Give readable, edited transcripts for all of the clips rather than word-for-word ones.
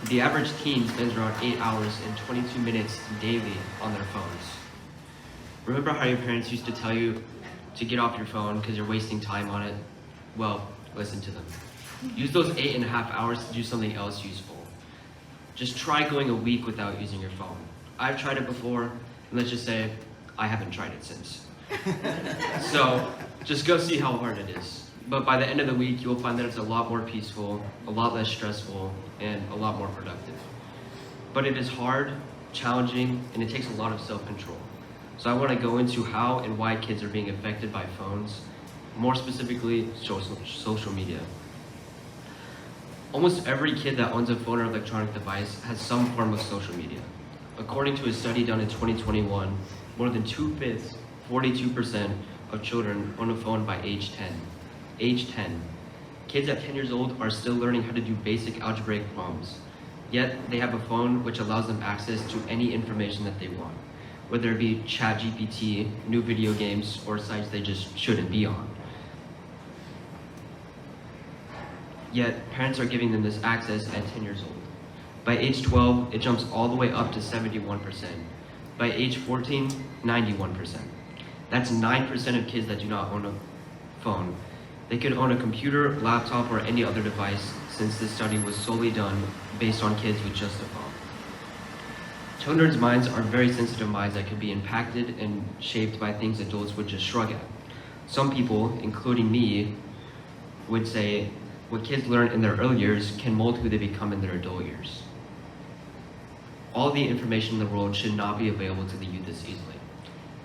The average teen spends around 8 hours and 22 minutes daily on their phones. Remember how your parents used to tell you to get off your phone because you're wasting time on it? Well, listen to them. Use those 8.5 hours to do something else useful. Just try going a week without using your phone. I've tried it before, and let's just say I haven't tried it since. So just go see how hard it is. But by the end of the week, you'll find that it's a lot more peaceful, a lot less stressful, and a lot more productive. But it is hard, challenging, and it takes a lot of self-control. So I want to go into how and why kids are being affected by phones, more specifically, social media. Almost every kid that owns a phone or electronic device has some form of social media. According to a study done in 2021, more than 2/5, 42% of children own a phone by age 10. Age 10. Kids at 10 years old are still learning how to do basic algebraic problems. Yet they have a phone which allows them access to any information that they want, whether it be ChatGPT, new video games, or sites they just shouldn't be on. Yet parents are giving them this access at 10 years old. By age 12, it jumps all the way up to 71%. By age 14, 91%. That's 9% of kids that do not own a phone. They could own a computer, laptop, or any other device, since this study was solely done based on kids with just a phone. Children's minds are very sensitive minds that could be impacted and shaped by things adults would just shrug at. Some people, including me, would say what kids learn in their early years can mold who they become in their adult years. All the information in the world should not be available to the youth this easily.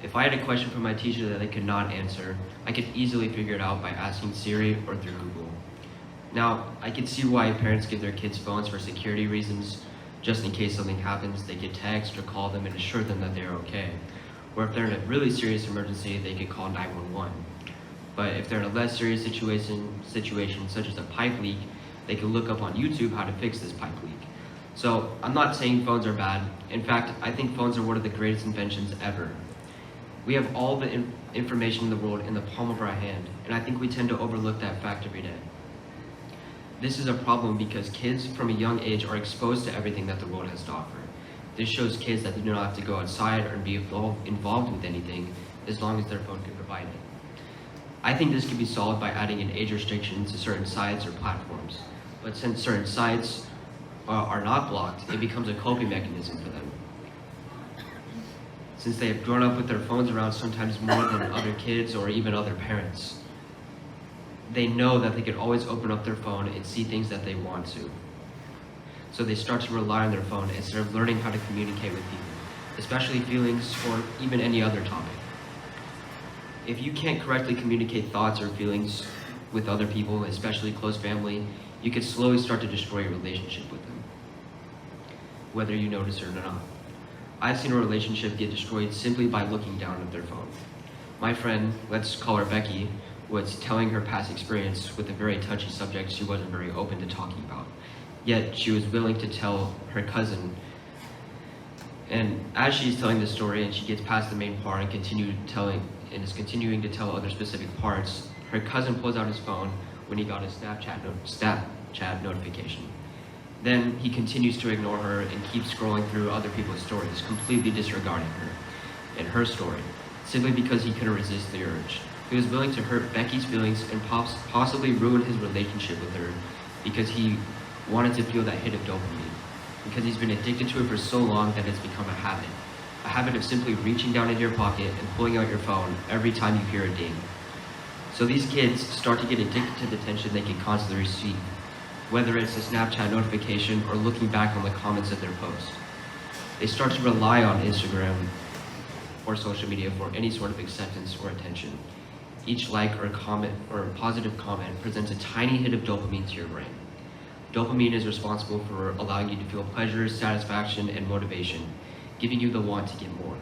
If I had a question from my teacher that I could not answer, I could easily figure it out by asking Siri or through Google. Now, I can see why parents give their kids phones for security reasons. Just in case something happens, they could text or call them and assure them that they're okay. Or if they're in a really serious emergency, they could call 911. But if they're in a less serious situation such as a pipe leak, they can look up on YouTube how to fix this pipe leak. So I'm not saying phones are bad. In fact, I think phones are one of the greatest inventions ever. We have all the information in the world in the palm of our hand, and I think we tend to overlook that fact every day. This is a problem because kids from a young age are exposed to everything that the world has to offer. This shows kids that they do not have to go outside or be involved with anything as long as their phone can provide it. I think this can be solved by adding an age restriction to certain sites or platforms. But since certain sites are not blocked, it becomes a coping mechanism for them. Since they have grown up with their phones around sometimes more than other kids or even other parents, they know that they can always open up their phone and see things that they want to. So they start to rely on their phone instead of learning how to communicate with people, especially feelings or even any other topic. If you can't correctly communicate thoughts or feelings with other people, especially close family, you can slowly start to destroy your relationship with them, whether you notice it or not. I've seen a relationship get destroyed simply by looking down at their phone. My friend, let's call her Becky, was telling her past experience with a very touchy subject she wasn't very open to talking about. Yet she was willing to tell her cousin. And as she's telling the story and she gets past the main part and is continuing to tell other specific parts, her cousin pulls out his phone when he got a Snapchat notification. Then he continues to ignore her and keeps scrolling through other people's stories, completely disregarding her and her story, simply because he couldn't resist the urge. He was willing to hurt Becky's feelings and possibly ruin his relationship with her because he wanted to feel that hit of dopamine, because he's been addicted to it for so long that it's become a habit of simply reaching down into your pocket and pulling out your phone every time you hear a ding. So these kids start to get addicted to the attention they can constantly receive, whether it's a Snapchat notification or looking back on the comments of their post. They start to rely on Instagram or social media for any sort of acceptance or attention. Each like or comment or positive comment presents a tiny hit of dopamine to your brain. Dopamine is responsible for allowing you to feel pleasure, satisfaction, and motivation, giving you the want to get more.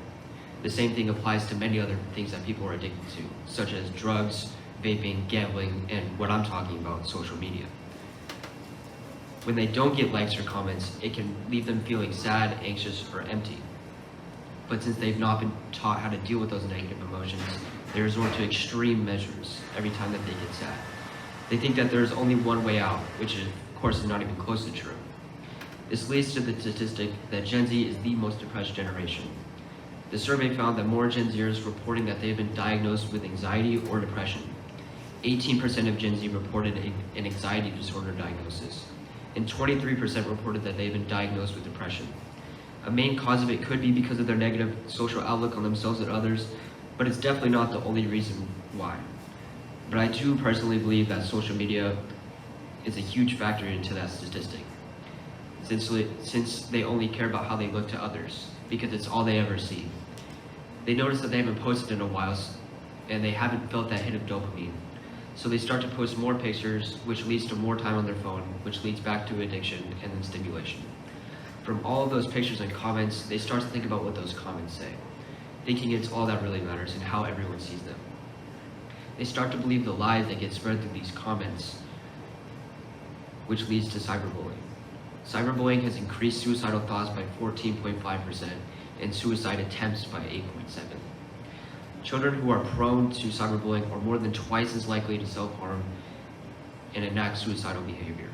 The same thing applies to many other things that people are addicted to, such as drugs, vaping, gambling, and what I'm talking about, social media. When they don't get likes or comments, it can leave them feeling sad, anxious, or empty. But since they've not been taught how to deal with those negative emotions, they resort to extreme measures every time that they get sad. They think that there's only one way out, which of course is not even close to true. This leads to the statistic that Gen Z is the most depressed generation. The survey found that more Gen Zers reporting that they've been diagnosed with anxiety or depression. 18% of Gen Z reported an anxiety disorder diagnosis, and 23% reported that they've been diagnosed with depression. A main cause of it could be because of their negative social outlook on themselves and others, but it's definitely not the only reason why. But I do personally believe that social media is a huge factor into that statistic, since they only care about how they look to others, because it's all they ever see. They notice that they haven't posted in a while, and they haven't felt that hit of dopamine. So they start to post more pictures, which leads to more time on their phone, which leads back to addiction and then stimulation. From all of those pictures and comments, they start to think about what those comments say, thinking it's all that really matters and how everyone sees them. They start to believe the lies that get spread through these comments, which leads to cyberbullying. Cyberbullying has increased suicidal thoughts by 14.5% and suicide attempts by 8.7%. Children who are prone to cyberbullying are more than twice as likely to self-harm and enact suicidal behavior.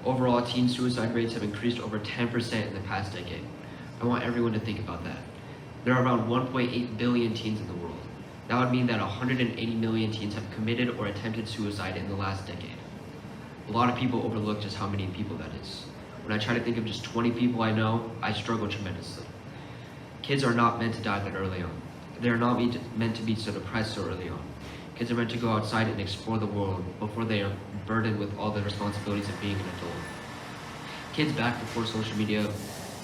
Overall, teen suicide rates have increased over 10% in the past decade. I want everyone to think about that. There are around 1.8 billion teens in the world. That would mean that 180 million teens have committed or attempted suicide in the last decade. A lot of people overlook just how many people that is. When I try to think of just 20 people I know, I struggle tremendously. Kids are not meant to die that early on. They are not meant to be so depressed so early on. Kids are meant to go outside and explore the world before they are burdened with all the responsibilities of being an adult. Kids back before social media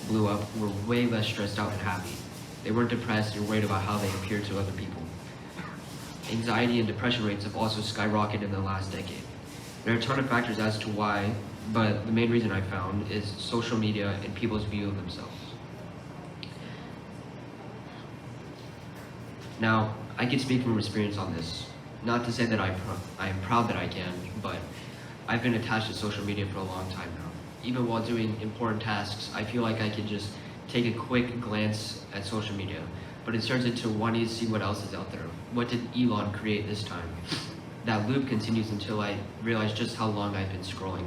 blew up were way less stressed out and happy. They weren't depressed or worried about how they appeared to other people. Anxiety and depression rates have also skyrocketed in the last decade. There are a ton of factors as to why, but the main reason I found is social media and people's view of themselves. Now, I can speak from experience on this. Not to say that I am proud that I can, but I've been attached to social media for a long time now. Even while doing important tasks, I feel like I can just take a quick glance at social media, but it turns into wanting to see what else is out there. What did Elon create this time? That loop continues until I realize just how long I've been scrolling,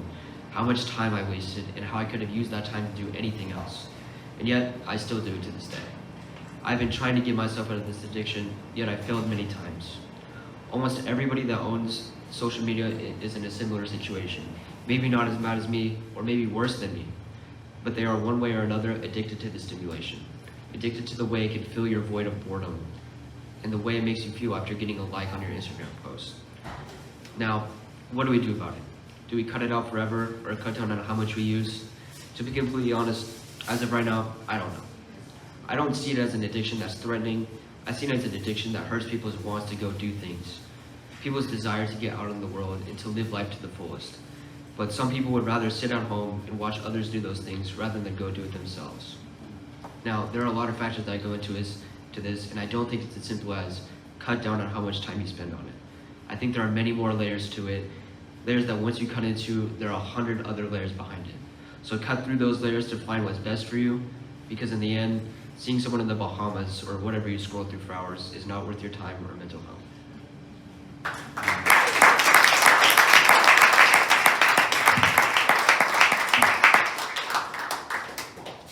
how much time I wasted, and how I could have used that time to do anything else. And yet, I still do it to this day. I've been trying to get myself out of this addiction, yet I failed many times. Almost everybody that owns social media is in a similar situation. Maybe not as bad as me, or maybe worse than me, but they are one way or another addicted to the stimulation, addicted to the way it can fill your void of boredom, and the way it makes you feel after getting a like on your Instagram post. Now, what do we do about it? Do we cut it out forever, or cut down on how much we use? To be completely honest, as of right now, I don't know. I don't see it as an addiction that's threatening. I see it as an addiction that hurts people's wants to go do things, people's desire to get out in the world and to live life to the fullest. But some people would rather sit at home and watch others do those things rather than go do it themselves. Now, there are a lot of factors that go into this, and I don't think it's as simple as cut down on how much time you spend on it. I think there are many more layers to it, layers that once you cut into, there are 100 other layers behind it. So cut through those layers to find what's best for you, because in the end, seeing someone in the Bahamas or whatever you scroll through for hours is not worth your time or mental health.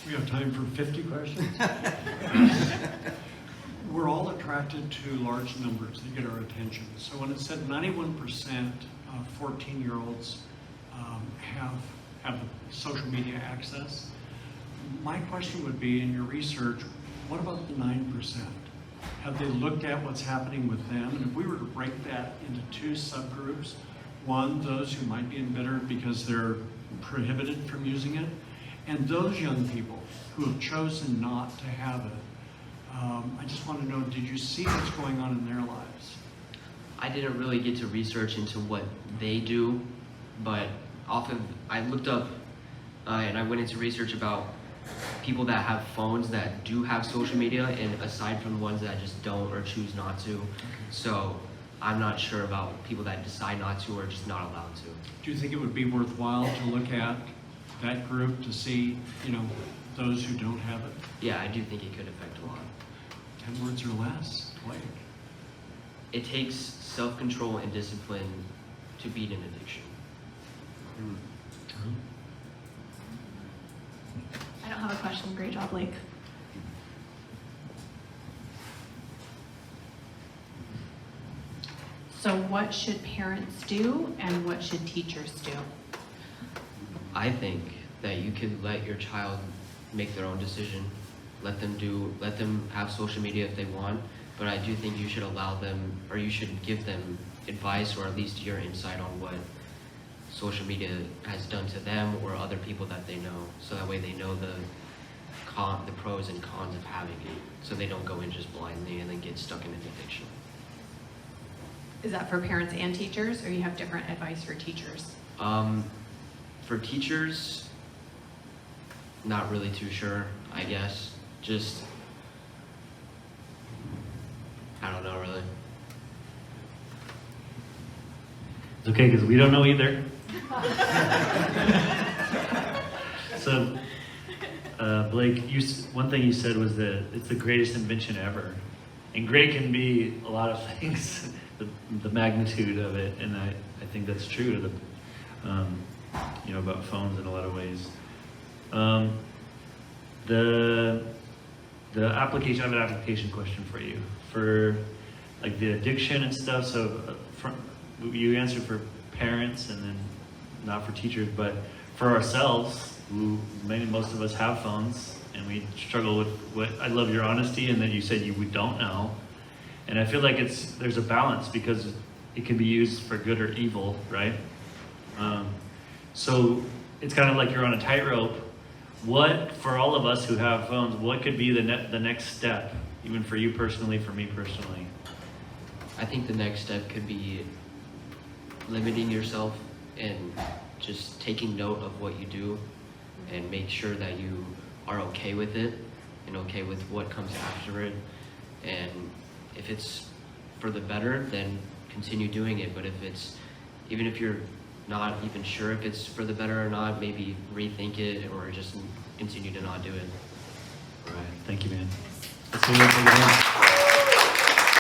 We have time for 50 questions. We're all attracted to large numbers that get our attention. So when it said 91% of 14-year-olds have social media access, my question would be, in your research, what about the 9%? Have they looked at what's happening with them? And if we were to break that into two subgroups, one, those who might be embittered because they're prohibited from using it, and those young people who have chosen not to have it, I just want to know, did you see what's going on in their lives? I didn't really get to research into what they do, but I looked up and I went into research about people that have phones that do have social media, and aside from the ones that just don't or choose not to. Okay. So I'm not sure about people that decide not to or just not allowed to. Do you think it would be worthwhile to look at that group to see, those who don't have it? Yeah, I do think it could affect a lot. 10 words or less, Blake. It takes self-control and discipline to beat an addiction. Awesome, great job, Blake. So what should parents do and what should teachers do? I think that you could let your child make their own decision. Let them have social media if they want, but I do think you should allow them, or you should give them advice, or at least your insight on what social media has done to them or other people that they know, so that way they know the pros and cons of having it, so they don't go in just blindly and then get stuck in an addiction. Is that for parents and teachers, or you have different advice for teachers? For teachers, not really too sure, I guess. Just, I don't know really. It's okay, because we don't know either. So, Blake, one thing you said was that it's the greatest invention ever. And great can be a lot of things, the magnitude of it, and I think that's true about phones in a lot of ways. The application, I have an application question for you. For like the addiction and stuff, so you answered for parents and then not for teachers, but for ourselves, most of us have phones and we struggle with I love your honesty and that you said we don't know. And I feel like there's a balance because it can be used for good or evil, right? So it's kind of like you're on a tightrope. What, for all of us who have phones, what could be the next step, even for you personally, for me personally? I think the next step could be limiting yourself and just taking note of what you do and make sure that you are okay with it and okay with what comes after it. And if it's for the better, then continue doing it. But even if you're not even sure if it's for the better or not, maybe rethink it or just continue to not do it. All right, thank you, man. Let's do it again.